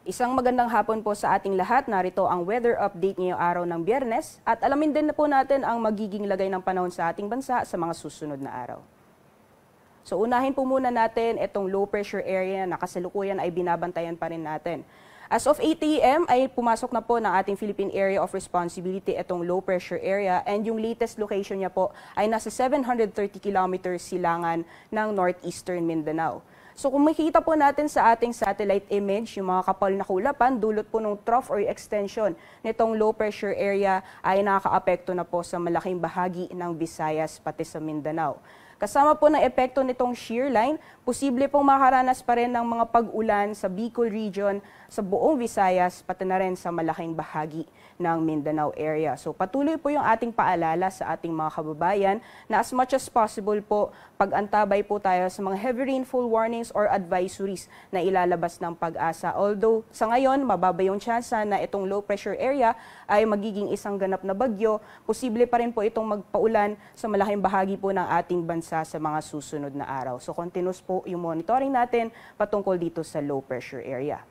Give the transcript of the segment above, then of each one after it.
Isang magandang hapon po sa ating lahat. Narito ang weather update ngayong araw ng Biyernes at alamin din na po natin ang magiging lagay ng panahon sa ating bansa sa mga susunod na araw. So unahin po muna natin itong low pressure area na kasalukuyan ay binabantayan pa rin natin. As of 8 a.m. ay pumasok na po ng ating Philippine Area of Responsibility itong low pressure area and yung latest location niya po ay nasa 730 kilometers silangan ng northeastern Mindanao. So kung makikita po natin sa ating satellite image, yung mga kapal na kulapan, dulot po ng trough or extension nitong low pressure area ay nakakaapekto na po sa malaking bahagi ng Visayas pati sa Mindanao. Kasama po ng epekto nitong shear line, posible pong makaranas pa rin ng mga pag-ulan sa Bicol region, sa buong Visayas, pati na rin sa malaking bahagi ng Mindanao area. So patuloy po yung ating paalala sa ating mga kababayan na as much as possible po, pag-antabay po tayo sa mga heavy rainfall warnings or advisories na ilalabas ng Pag-asa. Although sa ngayon, mababa yung tsansa na itong low pressure area ay magiging isang ganap na bagyo, posible pa rin po itong magpaulan sa malaking bahagi po ng ating bansa sa mga susunod na araw. So continuous po yung monitoring natin patungkol dito sa low pressure area.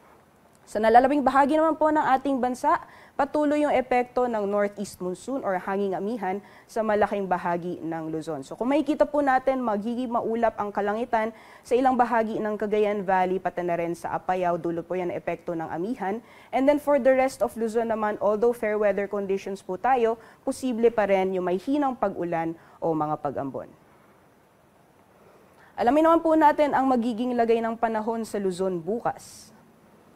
Sa nalalabing bahagi naman po ng ating bansa, patuloy yung epekto ng northeast monsoon or hanging amihan sa malaking bahagi ng Luzon. So kung makikita po natin, magiging maulap ang kalangitan sa ilang bahagi ng Cagayan Valley, pati na rin sa Apayao, dulot po yan epekto ng amihan. And then for the rest of Luzon naman, although fair weather conditions po tayo, posible pa rin yung may hinang pag-ulan o mga pag-ambon. Alamin naman po natin ang magiging lagay ng panahon sa Luzon bukas.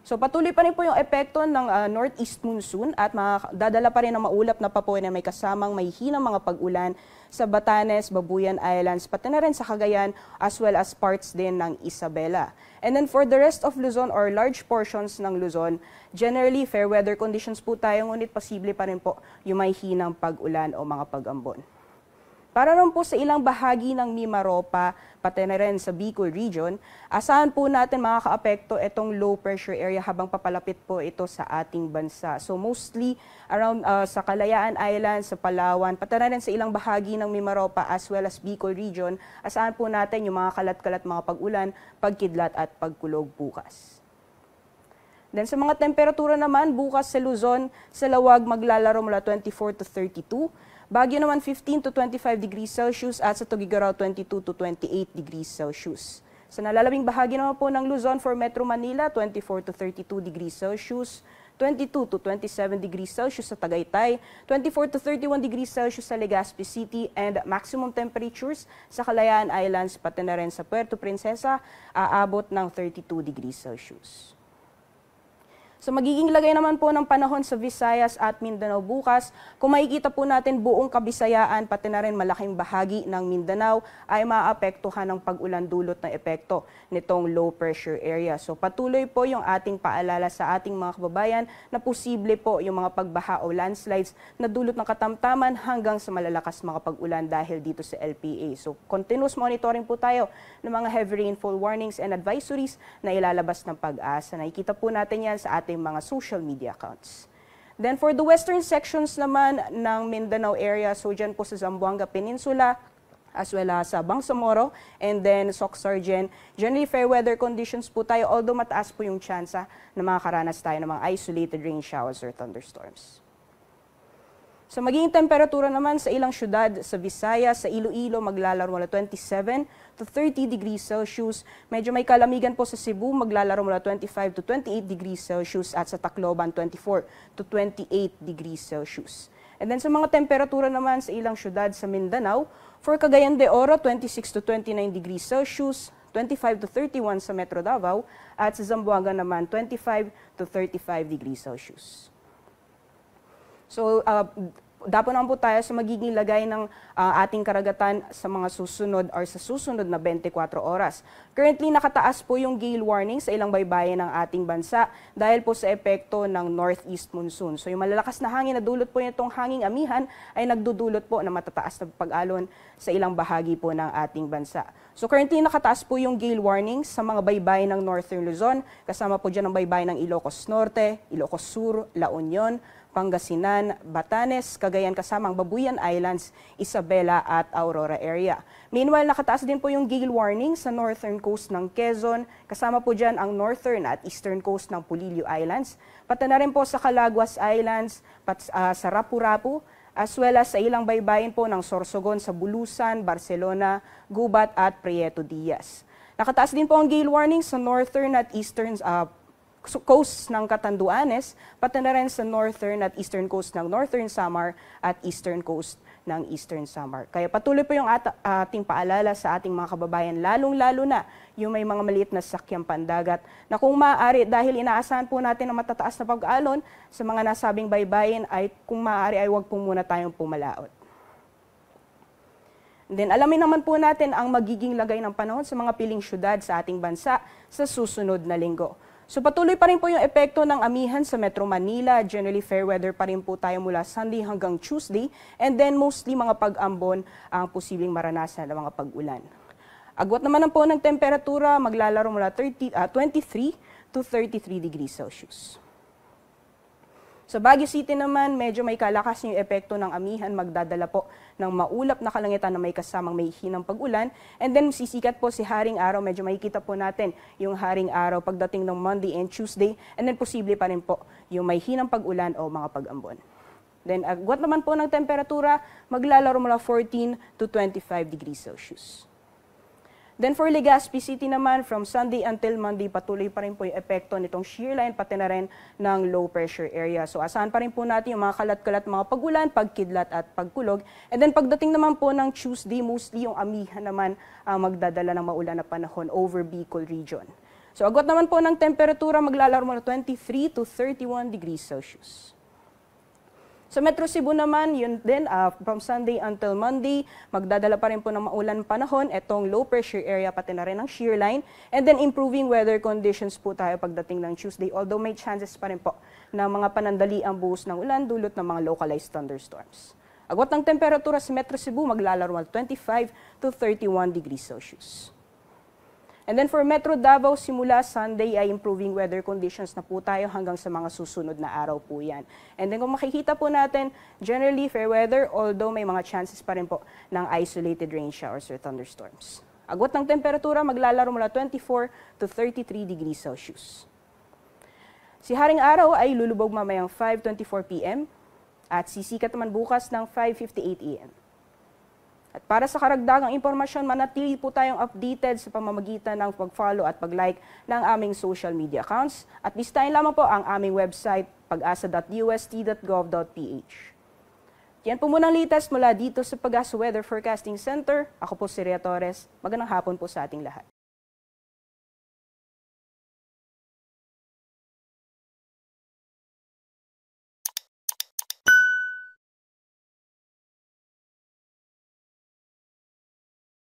So patuloy pa rin po yung epekto ng northeast monsoon at dadala pa rin ng maulap na papoy na may kasamang may hinang mga pag-ulan sa Batanes, Babuyan Islands, pati na rin sa Cagayan as well as parts din ng Isabela. And then for the rest of Luzon or large portions ng Luzon, generally fair weather conditions po tayo, ngunit posible pa rin po yung may hinang pag-ulan o mga pag-ambon. Para rin po sa ilang bahagi ng Mimaropa, pati na rin sa Bicol region, asahan po natin makakaapekto itong low pressure area habang papalapit po ito sa ating bansa. So mostly around sa Kalayaan Island, sa Palawan, pati na rin sa ilang bahagi ng Mimaropa as well as Bicol region, asahan po natin yung mga kalat-kalat mga pag-ulan, pagkidlat at pagkulog bukas. Then sa mga temperatura naman, bukas sa Luzon, sa Lawag maglalaro mula 24 to 32, Baguio naman 15 to 25 degrees Celsius at sa Tuguegarao 22 to 28 degrees Celsius. Sa nalalabing bahagi naman po ng Luzon for Metro Manila, 24 to 32 degrees Celsius, 22 to 27 degrees Celsius sa Tagaytay, 24 to 31 degrees Celsius sa Legazpi City, and maximum temperatures sa Kalayaan Islands pati na rin sa Puerto Princesa aabot ng 32 degrees Celsius. So magiging lagay naman po ng panahon sa Visayas at Mindanao bukas. Kung makikita po natin buong Kabisayaan, pati na rin malaking bahagi ng Mindanao ay maapektuhan ng pag-ulan dulot na epekto nitong low pressure area. So patuloy po yung ating paalala sa ating mga kababayan na posible po yung mga pagbaha o landslides na dulot ng katamtaman hanggang sa malalakas mga pag-ulan dahil dito sa LPA. So continuous monitoring po tayo ng mga heavy rainfall warnings and advisories na ilalabas ng Pag-asa. Nakikita po natin yan sa ating mga social media accounts. Then for the western sections naman ng Mindanao area, so dyan po sa Zamboanga Peninsula, as well as sa Bangsamoro, and then Soc-Sargen, generally fair weather conditions po tayo, although mataas po yung tsansa na makakaranas tayo ng mga isolated rain showers or thunderstorms. So magiging temperatura naman sa ilang syudad sa Visayas, sa Iloilo, maglalaro mula 27 to 30 degrees Celsius. Medyo may kalamigan po sa Cebu, maglalaro mula 25 to 28 degrees Celsius at sa Tacloban 24 to 28 degrees Celsius. And then sa mga temperatura naman sa ilang syudad sa Mindanao, for Cagayan de Oro, 26 to 29 degrees Celsius, 25 to 31 sa Metro Davao, at sa Zamboanga naman 25 to 35 degrees Celsius. So, dapat naman po tayo sa magiging lagay ng ating karagatan sa mga susunod or sa susunod na 24 oras. Currently, nakataas po yung gale warning sa ilang baybayin ng ating bansa dahil po sa epekto ng northeast monsoon. So, yung malalakas na hangin na dulot po nitong hanging amihan ay nagdudulot po na matataas na pag-alon sa ilang bahagi po ng ating bansa. So currently nakataas po yung gale warnings sa mga baybayin ng Northern Luzon. Kasama po dyan ang baybayin ng Ilocos Norte, Ilocos Sur, La Union, Pangasinan, Batanes, Cagayan kasama ang Babuyan Islands, Isabela at Aurora area. Meanwhile, nakataas din po yung gale warning sa northern coast ng Quezon. Kasama po dyan ang northern at eastern coast ng Polillo Islands. Pati na rin po sa Calaguas Islands, sa Rapu-Rapu, as well as sa ilang baybayin po ng Sorsogon sa Bulusan, Barcelona, Gubat at Prieto Diaz. Nakataas din po ang gale warning sa northern at eastern coast ng Catanduanes, pati na rin sa northern at eastern coast ng Northern Samar at eastern coast ng Eastern Samar. Kaya patuloy po yung ating paalala sa ating mga kababayan, lalong-lalo na yung may mga maliit na sakyang pandagat na kung maaari, dahil inaasahan po natin ang matataas na pag-alon sa mga nasabing baybayin, ay kung maaari ay huwag po muna tayong pumalaot. Then alamin naman po natin ang magiging lagay ng panahon sa mga piling syudad sa ating bansa sa susunod na linggo. So patuloy pa rin po yung epekto ng amihan sa Metro Manila. Generally fair weather pa rin po tayo mula Sunday hanggang Tuesday. And then mostly mga pag-ambon ang posibleng maranasan ng mga pag-ulan. Agwat naman po ng temperatura, maglalaro mula 23 to 33 degrees Celsius. Sa Baguio City naman, medyo may kalakas yung epekto ng amihan, magdadala po ng maulap na kalangitan na may kasamang may hinang pag-ulan. And then sisikat po si Haring Araw, medyo makikita po natin yung Haring Araw pagdating ng Monday and Tuesday. And then posible pa rin po yung may hinang pag-ulan o mga pag-ambon. Then agwat naman po ng temperatura, maglalaro mula 14 to 25 degrees Celsius. Then for Legazpi City naman, from Sunday until Monday, patuloy pa rin po yung epekto nitong shear line, pati na rin ng low pressure area. So asahan pa rin po natin yung mga kalat-kalat, mga pag-ulan, pagkidlat at pagkulog. And then pagdating naman po ng Tuesday, mostly yung amihan naman ang magdadala ng maulan na panahon over Bicol region. So agwat naman po ng temperatura, maglalaro mula 23 to 31 degrees Celsius. Sa Metro Cebu naman, yun din, from Sunday until Monday, magdadala pa rin po ng maulan panahon, etong low pressure area pati na rin ang shear line, and then improving weather conditions po tayo pagdating ng Tuesday, although may chances pa rin po na mga panandali ang buhos ng ulan dulot ng mga localized thunderstorms. Agwat ng temperatura sa Metro Cebu, maglalaro 25 to 31 degrees Celsius. And then for Metro Davao, simula Sunday ay improving weather conditions na po tayo hanggang sa mga susunod na araw po yan. And then kung makikita po natin, generally fair weather, although may mga chances pa rin po ng isolated rain showers or thunderstorms. Agwat ng temperatura, maglalaro mula 24 to 33 degrees Celsius. Si Haring Araw ay lulubog mamayang 5:24 p.m. at sisikat naman bukas ng 5:58 a.m. At para sa karagdagang impormasyon, manatili po tayong updated sa pamamagitan ng pag-follow at pag-like ng aming social media accounts. At bisitahin lamang po ang aming website, pag-asa.ust.gov.ph. Yan po muna ang latest mula dito sa Pag-asa Weather Forecasting Center. Ako po si Rhea Torres. Magandang hapon po sa ating lahat.